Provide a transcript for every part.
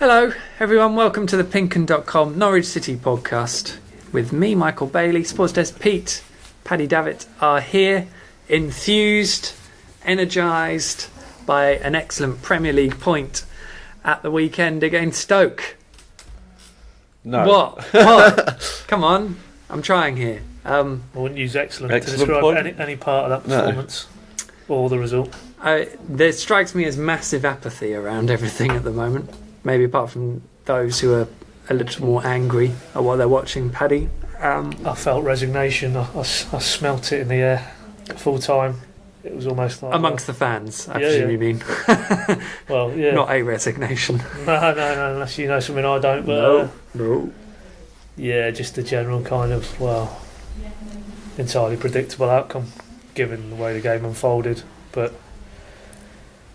Hello, everyone. Welcome to the Pinken.com Norwich City podcast. With me, Michael Bailey, Sports Desk Pete, Paddy Davitt are here, enthused, energised by an excellent Premier League point at the weekend against Stoke. No. What? Come on. I'm trying here. I wouldn't use excellent to describe any part of that performance or the result. There strikes me as massive apathy around everything at the moment. Maybe apart from those who are a little more angry at what they're watching. Paddy? I felt resignation. I smelt it in the air full time. It was almost like... Amongst the fans, I presume you mean. Well, yeah. Not a resignation. No, unless you know something I don't. But, no. Yeah, just the general kind of, entirely predictable outcome, given the way the game unfolded. But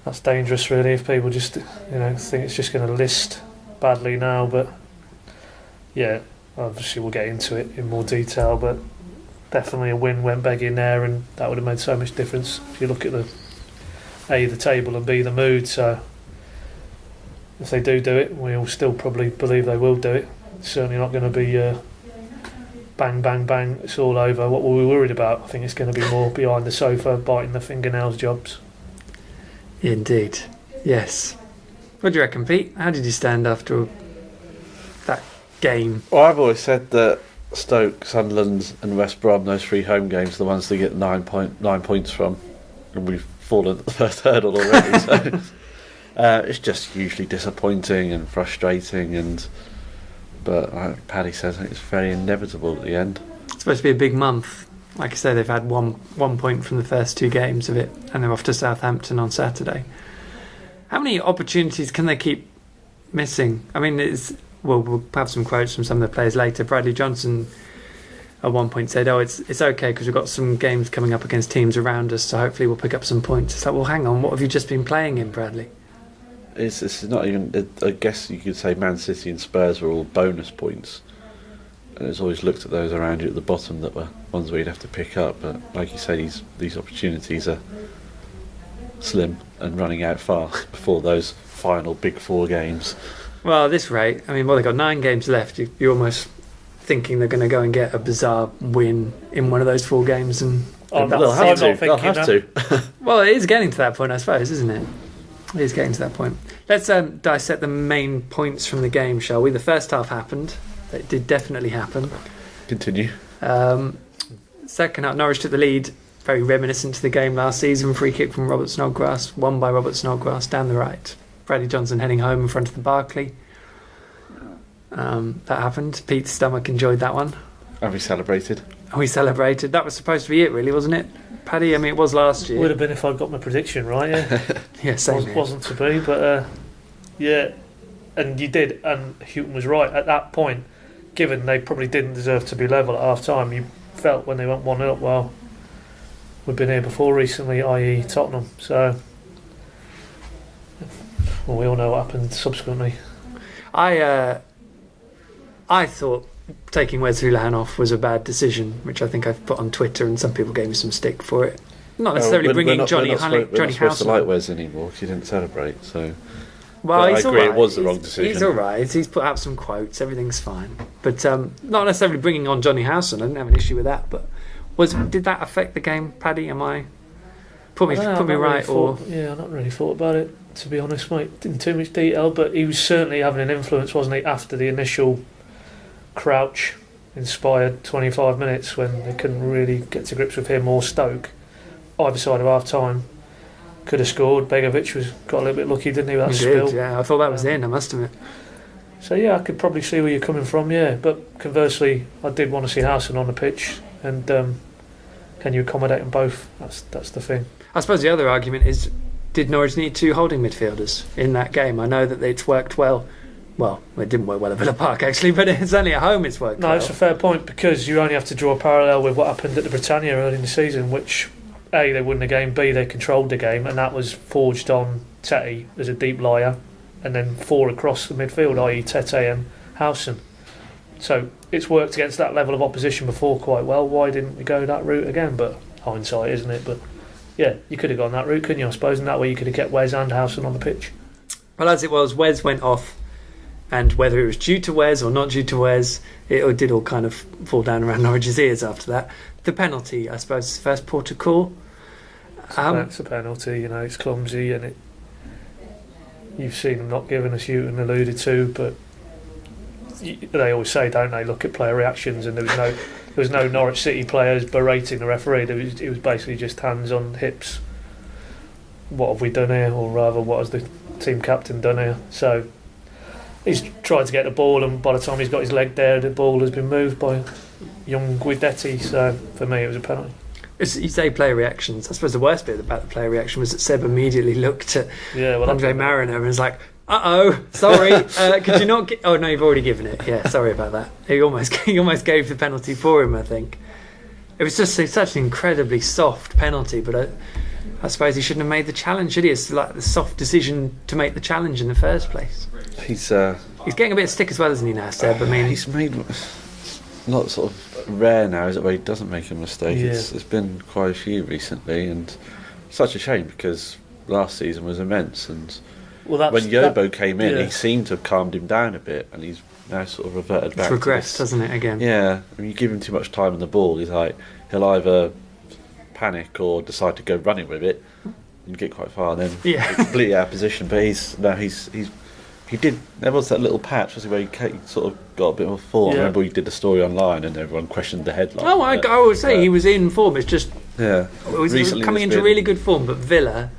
that's dangerous, really, if people just, think it's just going to list badly now. But, yeah, obviously we'll get into it in more detail, but definitely a win went begging there, and that would have made so much difference if you look at the table and B, the mood. So if they do it, we'll still probably believe they will do it. It's certainly not going to be bang, bang, bang, it's all over. What were we worried about? I think it's going to be more behind the sofa, biting the fingernails jobs. Indeed, yes. What do you reckon, Pete? How did you stand after that game? Well, I've always said that Stoke, Sunderland and West Brom, those three home games, are the ones they get 9 points from, and we've fallen at the first hurdle already. So it's just hugely disappointing and frustrating, but like Paddy says, I think it's very inevitable at the end. It's supposed to be a big month. Like I say, they've had one point from the first two games of it, and they're off to Southampton on Saturday. How many opportunities can they keep missing? I mean, we'll have some quotes from some of the players later. Bradley Johnson at one point said, it's okay because we've got some games coming up against teams around us, so hopefully we'll pick up some points. It's like, well, hang on, what have you just been playing in, Bradley? It's not even... I guess you could say Man City and Spurs were all bonus points. And it's always looked at those around you at the bottom that were ones where you'd have to pick up. But like you say, these opportunities are slim and running out fast before those final big four games. Well, at this rate, I mean, they've got 9 games left. You're almost thinking they're going to go and get a bizarre win in one of those 4 games. And they'll have to. Well, it is getting to that point, I suppose, isn't it? It is getting to that point. Let's dissect the main points from the game, shall we? The first half happened. It did definitely happen. Continue. Second half, Norwich took the lead. Very reminiscent to the game last season. Free kick from Robert Snodgrass. Won by Robert Snodgrass down the right. Bradley Johnson heading home in front of the Barclay. That happened. Pete's stomach enjoyed that one. And we celebrated. We celebrated. That was supposed to be it, really, wasn't it? Paddy, I mean, it was last year. Would have been if I'd got my prediction right, yeah. Yeah, same. Wasn't to be, but yeah. And you did, and Houghton was right at that point. Given they probably didn't deserve to be level at half time, you felt when they went 1-0, well, we've been here before recently, i.e. Tottenham. So, well, we all know what happened subsequently. I thought taking Wes Hoolahan off was a bad decision, which I think I've put on Twitter, and some people gave me some stick for it. Not necessarily bringing Johnny Housen. We're not supposed to like Wes anymore because he didn't celebrate, so... Well, I agree, it was the wrong decision. He's all right. He's put out some quotes. Everything's fine. But not necessarily bringing on Johnny Housen. I didn't have an issue with that. But did that affect the game, Paddy? Am I put me right? I've not really thought about it, to be honest, mate, in too much detail. But he was certainly having an influence, wasn't he, after the initial Crouch-inspired 25 minutes when they couldn't really get to grips with him or Stoke, either side of half time. Could have scored. Begovic got a little bit lucky, didn't he, with that spill? Yeah, I thought that was in, I must admit. So yeah, I could probably see where you're coming from, yeah. But conversely, I did want to see Housen on the pitch, and can you accommodate them both? That's the thing. I suppose the other argument is, did Norwich need 2 holding midfielders in that game? I know that it's worked well. Well, it didn't work well at Villa Park, actually, but it's only at home it's worked well. No, it's a fair point, because you only have to draw a parallel with what happened at the Britannia early in the season, which... A, they won the game, B, they controlled the game, and that was forged on Tete as a deep liar, and then 4 across the midfield, i.e. Tete and Housen. So it's worked against that level of opposition before quite well. Why didn't we go that route again? But hindsight, isn't it? But yeah, you could have gone that route, couldn't you, I suppose, and that way you could have kept Wes and Housen on the pitch. Well, as it was, Wes went off And whether it was due to Wes or not due to Wes, it did all kind of fall down around Norwich's ears after that. The penalty, I suppose, is the first port of call. That's a penalty, it's clumsy, and you've seen them not giving a shoot and alluded to, but they always say, don't they, look at player reactions, and there was no Norwich City players berating the referee. It was basically just hands on hips. What have we done here? Or rather, what has the team captain done here? So he's tried to get the ball, and by the time he's got his leg there, the ball has been moved by young Guidetti. So for me, it was a penalty. You say player reactions. I suppose the worst bit about the player reaction was that Seb immediately looked at Andre Mariner and was like, "Uh-oh, sorry, could you not oh no, you've already given it. Yeah, sorry about that." He almost gave the penalty for him, I think. It was just such an incredibly soft penalty, but I suppose he shouldn't have made the challenge, should he? It's like the soft decision to make the challenge in the first place. He's getting a bit of stick as well, isn't he, now, Seb? I mean, he's made not sort of rare now, is it, where he doesn't make a mistake? Yeah. It's been quite a few recently, and such a shame because last season was immense. And when Yobo came in, he seemed to have calmed him down a bit, and he's now sort of reverted back. It's regressed, hasn't it, again? Yeah, I mean, you give him too much time on the ball, he'll either panic or decide to go running with it and get quite far, and then completely out of position. But there was that little patch, wasn't he, where he sort of got a bit of form. I remember he did a story online and everyone questioned the headline. Oh, I would say he was in form. It's just recently coming into really good form, but Villa,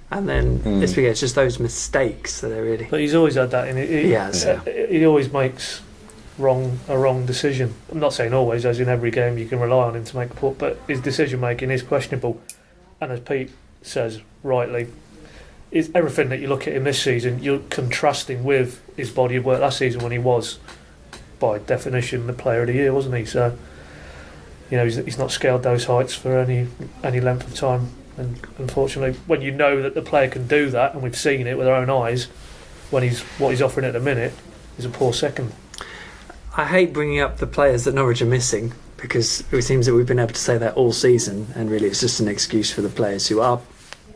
and then this week it's just those mistakes that are really. But he's always had that in it. He always makes a wrong decision. I'm not saying always, as in every game you can rely on him to make a put, but his decision making is questionable. And as Pete says rightly, is everything that you look at him this season, you're contrasting with his body of work last season when he was, by definition, the player of the year, wasn't he? So, he's not scaled those heights for any length of time. And unfortunately, when you know that the player can do that, and we've seen it with our own eyes, what he's offering at the minute is a poor second. I hate bringing up the players that Norwich are missing, because it seems that we've been able to say that all season, and really it's just an excuse for the players who are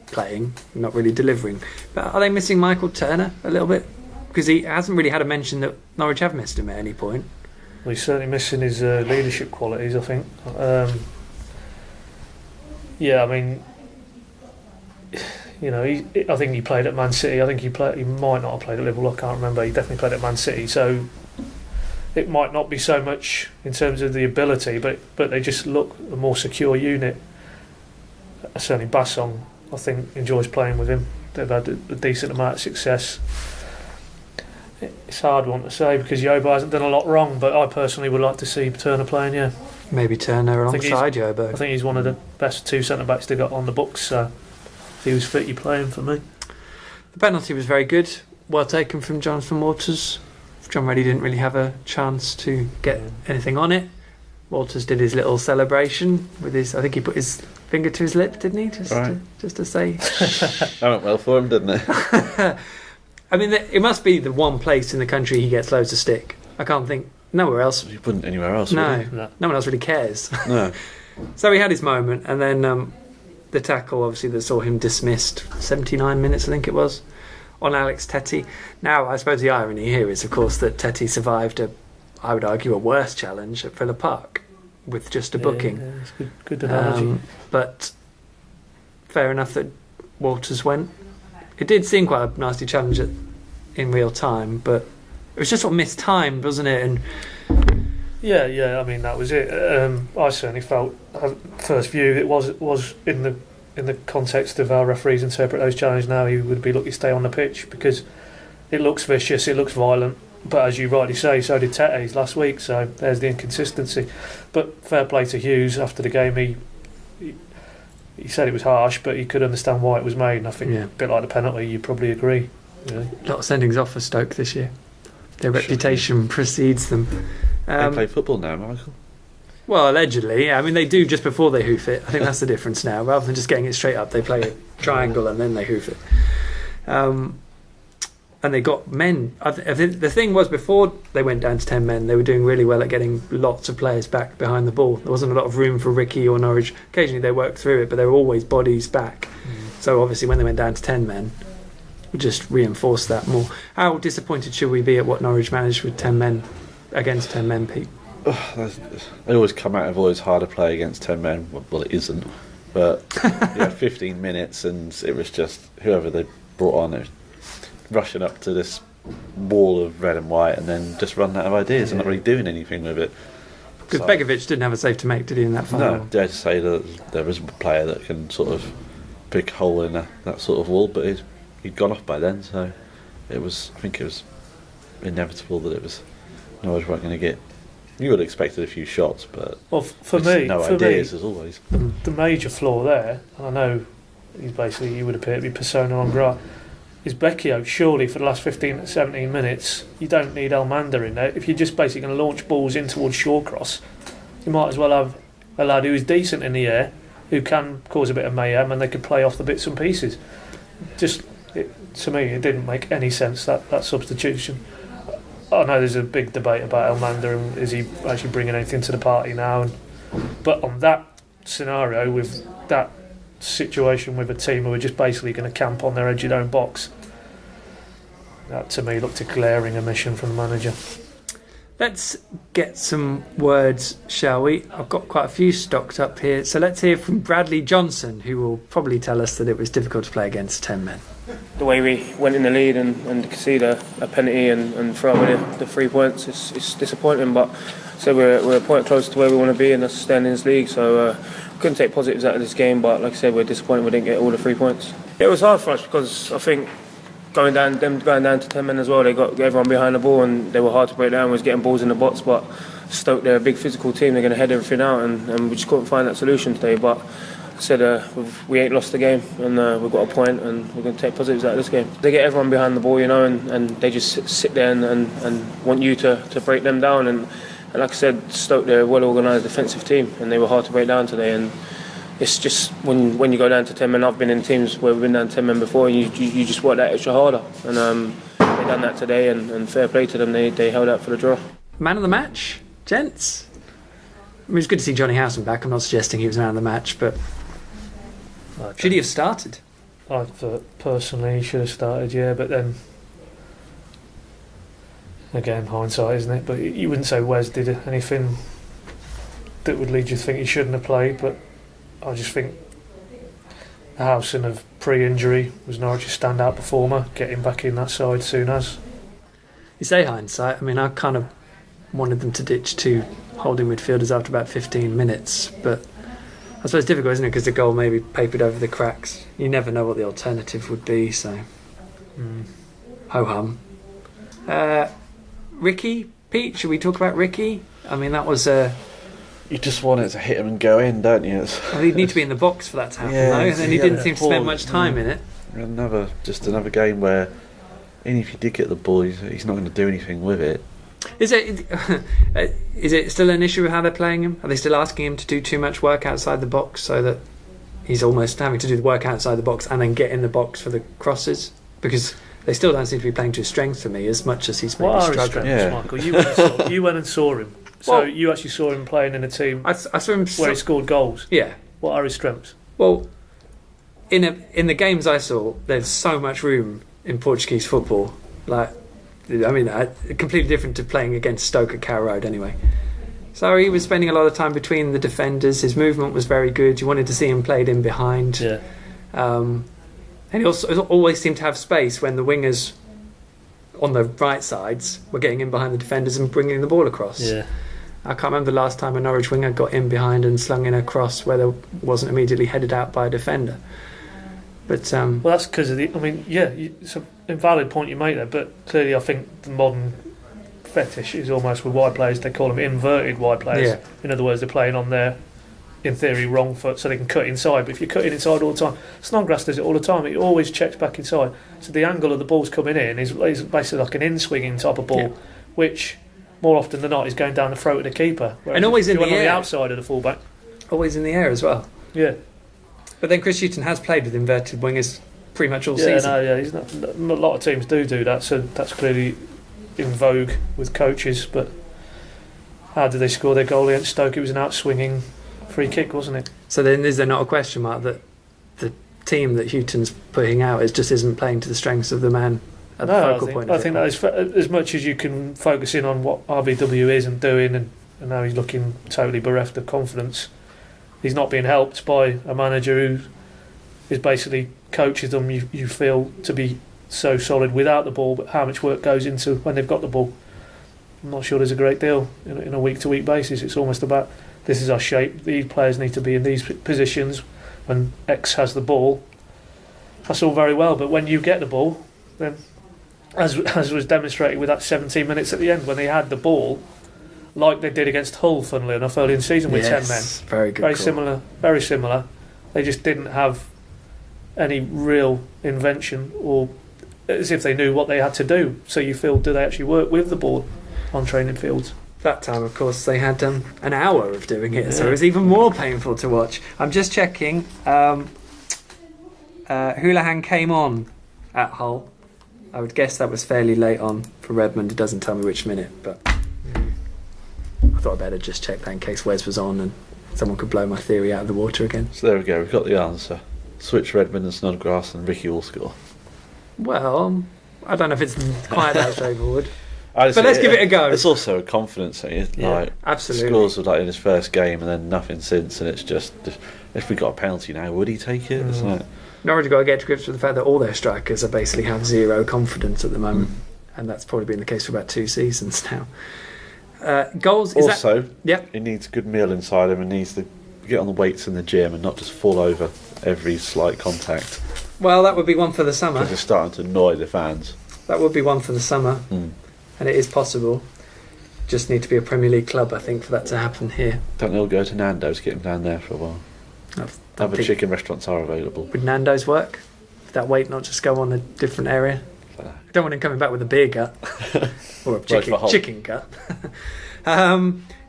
playing, not really delivering. But are they missing Michael Turner a little bit? Because he hasn't really had a mention that Norwich have missed him at any point. Well, he's certainly missing his leadership qualities, I think. I mean, I think he played at Man City. I think he might not have played at Liverpool. I can't remember. He definitely played at Man City. So it might not be so much in terms of the ability, but they just look a more secure unit. Certainly, Bassong, I think, enjoys playing with him. They've had a decent amount of success. It's a hard one to say because Yobo hasn't done a lot wrong, but I personally would like to see Turner playing. Yeah, maybe Turner alongside Yobo. I think he's one of the best two centre backs they got on the books. So if he was fit, you play him for me. The penalty was very good, well taken from Jonathan Walters. John Reddy didn't really have a chance to get anything on it. Walters did his little celebration with I think he put his finger to his lip, didn't he? Just to say. That went well for him, didn't it? I mean, it must be the one place in the country he gets loads of stick. I can't think nowhere else. He wouldn't anywhere else. No one else really cares. No. So he had his moment, and then the tackle, obviously, that saw him dismissed 79 minutes, I think it was, on Alex Tettey. Now, I suppose the irony here is, of course, that Tettey survived I would argue, a worse challenge at Villa Park with just a booking. Yeah, it's good analogy. But fair enough that Walters went. It did seem quite a nasty challenge in real time, but it was just sort of mistimed, wasn't it? And I mean, that was it. I certainly felt, at first view, it was in the context of our referees interpret those challenges now, he would be lucky to stay on the pitch because it looks vicious, it looks violent. But as you rightly say, so did Tettey's last week, so there's the inconsistency. But fair play to Hughes after the game. He said it was harsh, but he could understand why it was made. And I think a bit like the penalty, you probably agree. A lot of sendings off for Stoke this year. Their reputation precedes them. They play football now, Michael. Well, allegedly, I mean, they do just before they hoof it. I think that's the difference now. Rather than just getting it straight up, they play a triangle and then they hoof it. And they got men. I think the thing was, before they went down to 10 men, they were doing really well at getting lots of players back behind the ball. There wasn't a lot of room for Ricky or Norwich. Occasionally they worked through it, but there were always bodies back. So obviously when they went down to 10 men, would just reinforce that more. How disappointed should we be at what Norwich managed with 10 men against 10 men, Pete? They always come out of always harder play against 10 men. Well, it isn't. But 15 minutes, and it was just whoever they brought on, it was rushing up to this wall of red and white, and then just running out of ideas and not really doing anything with it. Because Begovic didn't have a save to make, did he, in that final? No, dare to say that there is a player that can sort of pick a hole in that sort of wall, but he'd gone off by then, so I think it was inevitable that it was Norwich weren't going to get. You would have expected a few shots, but for me, no ideas as always. The major flaw there, and I know he would appear to be persona non grata, is Becchio. Surely for the last 15 to 17 minutes, you don't need Elmander in there. If you're just basically going to launch balls in towards Shawcross, you might as well have a lad who's decent in the air, who can cause a bit of mayhem, and they could play off the bits and pieces. To me, it didn't make any sense, that substitution. I know there's a big debate about Elmander and is he actually bringing anything to the party now, but on that scenario, with that situation with a team who are just basically going to camp on their edge of their own box, that to me looked a glaring omission from the manager. Let's get some words, shall we? I've got quite a few stocked up here, so let's hear from Bradley Johnson, who will probably tell us that it was difficult to play against 10 men. The way we went in the lead and concede a penalty and throw away the 3 points, it's disappointing, but so we're a point closer to where we want to be, and that's staying in this league, so couldn't take positives out of this game, but like I said, we're disappointed we didn't get all the 3 points. It was hard for us because I think going down to 10 men as well, they got everyone behind the ball and they were hard to break down. We was getting balls in the box, but Stoke, they're a big physical team, they're going to head everything out, and we just couldn't find that solution today. But I said we ain't lost the game, and we've got a point, and we're going to take positives out of this game. They get everyone behind the ball, and they just sit there and want you to break them down. And like I said, Stoke, they're a well-organised defensive team, and they were hard to break down today. And it's just when you go down to 10 men, I've been in teams where we've been down 10 men before, and you just work that extra harder. And they done that today, and fair play to them, they held out for the draw. Man of the match, gents? I mean, it's good to see Johnny Howson back. I'm not suggesting he was man of the match, but should he have started? I thought personally he should have started, yeah, but then again, hindsight, isn't it? But you wouldn't say Wes did anything that would lead you to think he shouldn't have played, but I just think Howson of pre-injury was Norwich's standout performer, getting back in that side soon as. You say hindsight, I mean, I kind of wanted them to ditch 2 holding midfielders after about 15 minutes, but I suppose it's difficult, isn't it, because the goal maybe papered over the cracks. You never know what the alternative would be, so ho-hum. Ricky, Pete, should we talk about Ricky? I mean, that was You just want it to hit him and go in, don't you? well, he'd need to be in the box for that to happen, though, and then he didn't seem to spend much time in it. Another game where, even if you did get the ball, he's not going to do anything with it. Is it still an issue with how they're playing him? Are they still asking him to do too much work outside the box so that he's almost having to do the work outside the box and then get in the box for the crosses? Because they still don't seem to be playing to his strengths for me as much as he's maybe struggling. What are his strengths, Michael? You went and saw him. So you actually saw him playing in a team I saw him where he scored goals. Yeah. What are his strengths? Well, in the games I saw, there's so much room in Portuguese football. Like, I mean, completely different to playing against Stoke at Carrow Road anyway. So he was spending a lot of time between the defenders. His movement was very good. You wanted to see him played in behind. Yeah. And he also always seemed to have space when the wingers on the right sides were getting in behind the defenders and bringing the ball across. Yeah. I can't remember the last time a Norwich winger got in behind and slung in a cross where there wasn't immediately headed out by a defender. But well, that's because of it's an invalid point you make there, but clearly I think the modern fetish is almost with wide players, they call them inverted wide players. Yeah. In other words, they're playing on their, in theory, wrong foot so they can cut inside. But if you're cutting inside all the time, Snodgrass does it all the time. He always checks back inside. So the angle of the ball's coming in is basically like an in-swinging type of ball, which more often than not is going down the throat of the keeper. Whereas and always in the air. On the outside of the fullback. Always in the air as well. Yeah. But then Chris Hughton has played with inverted wingers pretty much all season. He's not, a lot of teams do that, so that's clearly in vogue with coaches. But how did they score their goal against Stoke? It was an out-swinging free kick, wasn't it? So then is there not a question mark that the team that Houghton's putting out just isn't playing to the strengths of the man at the focal point. I think that is as much as you can focus in on what RBW isn't doing, and now he's looking totally bereft of confidence. He's not being helped by a manager who is basically coaches them. You feel to be so solid without the ball, but how much work goes into when they've got the ball? I'm not sure there's a great deal in a week-to-week basis. It's almost about, this is our shape, these players need to be in these positions when X has the ball. That's all very well, but when you get the ball, then as was demonstrated with that 17 minutes at the end, when they had the ball, like they did against Hull, funnily enough, early in the season with 10 men. Very good. Very similar. They just didn't have any real invention, or as if they knew what they had to do. So you feel, do they actually work with the ball on training fields? That time, of course, they had an hour of doing it, so it was even more painful to watch. I'm just checking. Houlihan came on at Hull. I would guess that was fairly late on for Redmond. It doesn't tell me which minute, but I thought I'd better just check that in case Wes was on and someone could blow my theory out of the water again. So there we go, we've got the answer. Switch Redmond and Snodgrass and Ricky will score. Well, I don't know if it's quite that straightforward. But let's give it a go. It's also a confidence thing. Absolutely. Scores were in his first game and then nothing since, and it's just, if we got a penalty now, would he take it? It's like, Norwich have got to get to grips with the fact that all their strikers are basically have zero confidence at the moment, and that's probably been the case for about 2 seasons now. Goals is also, that, he needs a good meal inside him and needs to get on the weights in the gym and not just fall over every slight contact. Well, that would be one for the summer. Because it's starting to annoy the fans. That would be one for the summer, and it is possible. Just need to be a Premier League club, I think, for that to happen here. Don't they all go to Nando's, get him down there for a while? Other chicken restaurants are available. Would Nando's work? Would that weight not just go on a different area? I don't want him coming back with a beer gut or a chicken gut.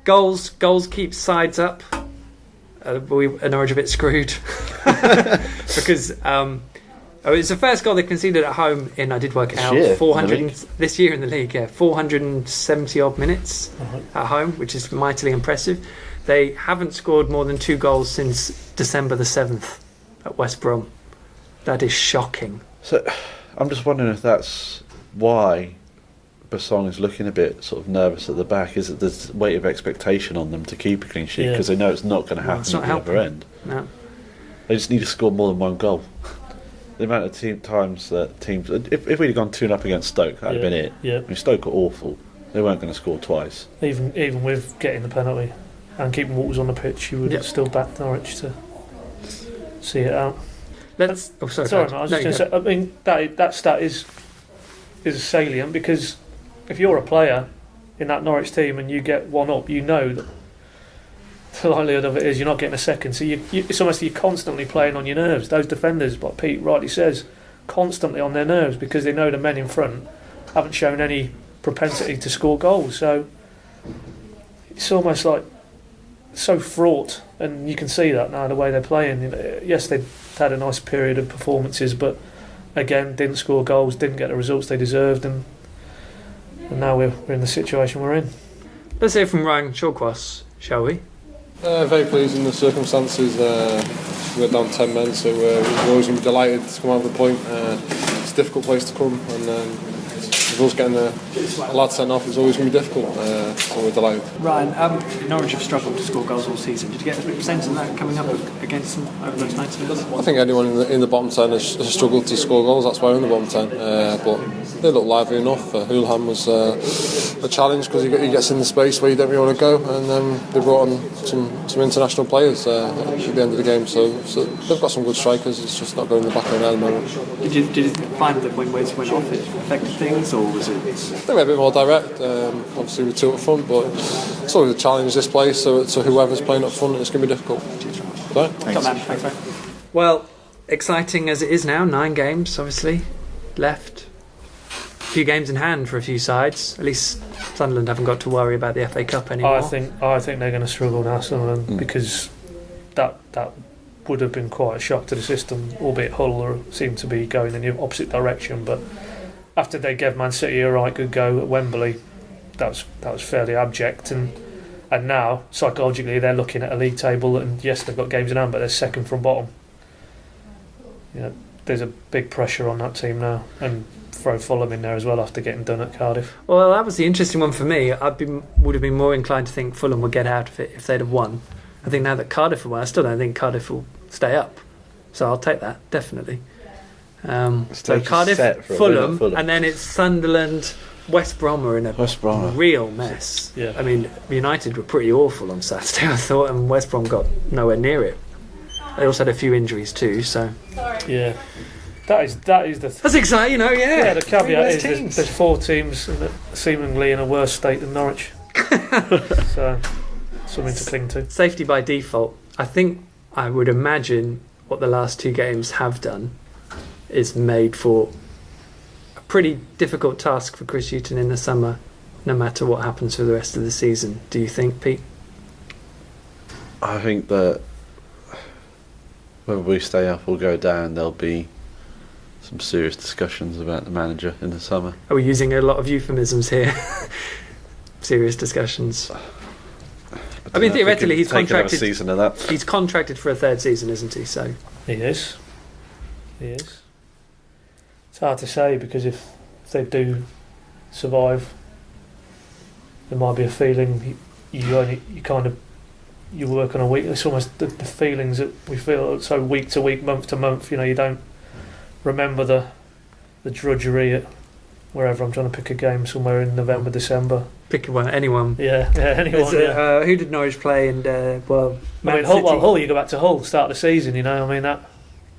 Goals keep sides up. We are Norwich a bit screwed because it's the first goal they conceded at home in, I did work it out, 400 this year in the league. 470 odd minutes at home, which is mightily impressive. They haven't scored more than 2 goals since December the 7th at West Brom. That is shocking. So I'm just wondering if that's why Basson is looking a bit sort of nervous at the back. Is it the weight of expectation on them to keep a clean sheet because they know it's not going to happen at the other end? No. They just need to score more than 1 goal. The amount of times that teams, if we'd have gone 2-0 against Stoke, that'd have been it. Yeah. I mean, Stoke are awful. They weren't going to score twice. Even with getting the penalty and keeping Walters on the pitch, you would still back Norwich to see it out. Sorry, I was just going to say, I mean, that stat is salient, because if you're a player in that Norwich team and you get 1 up, you know that the likelihood of it is you're not getting a second. So it's almost you're constantly playing on your nerves. Those defenders, what Pete rightly says, constantly on their nerves, because they know the men in front haven't shown any propensity to score goals. So it's almost like so fraught, and you can see that now the way they're playing. Yes, they've had a nice period of performances, but again, didn't score goals, didn't get the results they deserved, and now we're in the situation we're in. Let's hear from Ryan Shawcross, shall we? Very pleased in the circumstances. We're down 10 men, so we're always going to be delighted to come out of the point. It's a difficult place to come, and with us getting a lad sent off, it's always going to be difficult, so we're delighted. Ryan, Norwich have struggled to score goals all season. Did you get a sense of that coming up against them over those 90 minutes? I think anyone in the bottom 10 has struggled to score goals, that's why we're in the bottom 10. But they look lively enough. Houlihan was a challenge because he gets in the space where you don't really want to go, and they brought on some international players at the end of the game, so they've got some good strikers. It's just not going in the back of the net at the moment. Did you find that when Wes went off it affected things, or was it? I think we're a bit more direct, obviously with 2 up front, but it's always a challenge this place, so whoever's playing up front, it's going to be difficult. Thanks. Well, exciting as it is now, 9 games obviously left, a few games in hand for a few sides. At least Sunderland haven't got to worry about the FA Cup anymore. I think they're going to struggle now, Sunderland, because that would have been quite a shock to the system, albeit Hull seemed to be going in the opposite direction, but after they gave Man City a right good go at Wembley, that was fairly abject, and now psychologically they're looking at a league table, and yes, they've got games in hand, but they're second from bottom. there's a big pressure on that team now, and throw Fulham in there as well after getting done at Cardiff. Well, that was the interesting one for me. Would have been more inclined to think Fulham would get out of it if they'd have won. I think now that Cardiff have won, I still don't think Cardiff will stay up. So I'll take that, definitely. So Cardiff, Fulham, and then it's Sunderland, West Brom are in a real mess. Yeah. I mean, United were pretty awful on Saturday, I thought, and West Brom got nowhere near it. They also had a few injuries too, so... Yeah. That is That's exciting, Yeah, the caveat is teams. there's 4 teams seemingly in a worse state than Norwich. So, something to cling to. Safety by default. I would imagine what the last 2 games have done is made for a pretty difficult task for Chris Hughton in the summer, no matter what happens for the rest of the season. Do you think, Pete? I think that whether we stay up or go down, there'll be some serious discussions about the manager in the summer. Are we using a lot of euphemisms here? Serious discussions. I mean, theoretically, he's contracted. Season of that. He's contracted for a 3rd season, isn't he? So he is. It's hard to say because if they do survive, there might be a feeling you work on a week. It's almost the feelings that we feel so week to week, month to month. You don't remember the drudgery at wherever. I'm trying to pick a game somewhere in November, December. Pick one, anyone. Yeah, anyone. Who did Norwich play? And Man Hull. City. Well, Hull. You go back to Hull, start of the season. I mean that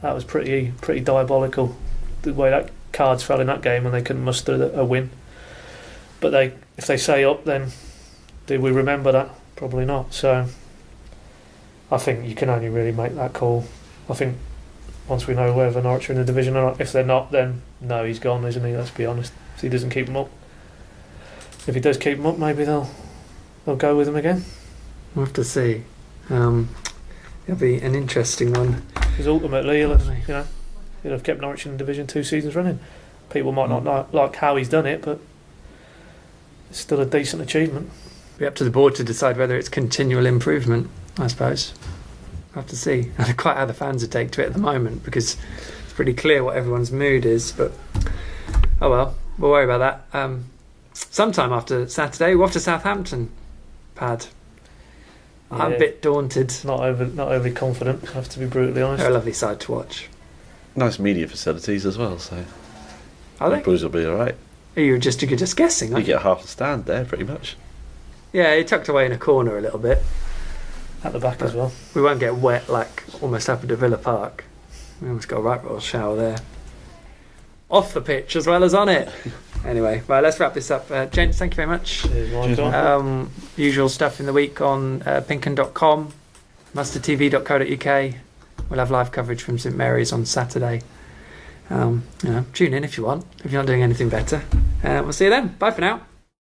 was pretty diabolical. The way that cards fell in that game, and they couldn't muster a win. But if they say up, then do we remember that? Probably not. So I think you can only really make that call. I think once we know whether Norwich are in the division or not. If they're not, then no, he's gone, isn't he? Let's be honest. If he doesn't keep them up. If he does keep them up, maybe they'll go with him again. We'll have to see. It'll be an interesting one. Because ultimately, he'll have kept Norwich in the division 2 seasons running. People might not like how he's done it, but it's still a decent achievement. It'll be up to the board to decide whether it's continual improvement, I suppose. We'll have to see. I don't know quite how the fans would take to it at the moment, because it's pretty clear what everyone's mood is, but oh well, we'll worry about that. Sometime after Saturday, we're off to Southampton, Pad. Yeah. I'm a bit daunted. Not overly confident, I have to be brutally honest. They're a lovely side to watch. Nice media facilities as well, so are they? Blues will be alright. You're just guessing, aren't you? Get half a stand there, pretty much. Yeah, you're tucked away in a corner a little bit. At the back as well. We won't get wet like almost happened at Villa Park. We almost got a right royal shower there. Off the pitch as well as on it. Anyway, right, let's wrap this up. Gents, thank you very much. Cheers, usual stuff in the week on pinken.com, mustardtv.co.uk. We'll have live coverage from St Mary's on Saturday. Tune in if you want, if you're not doing anything better. We'll see you then. Bye for now.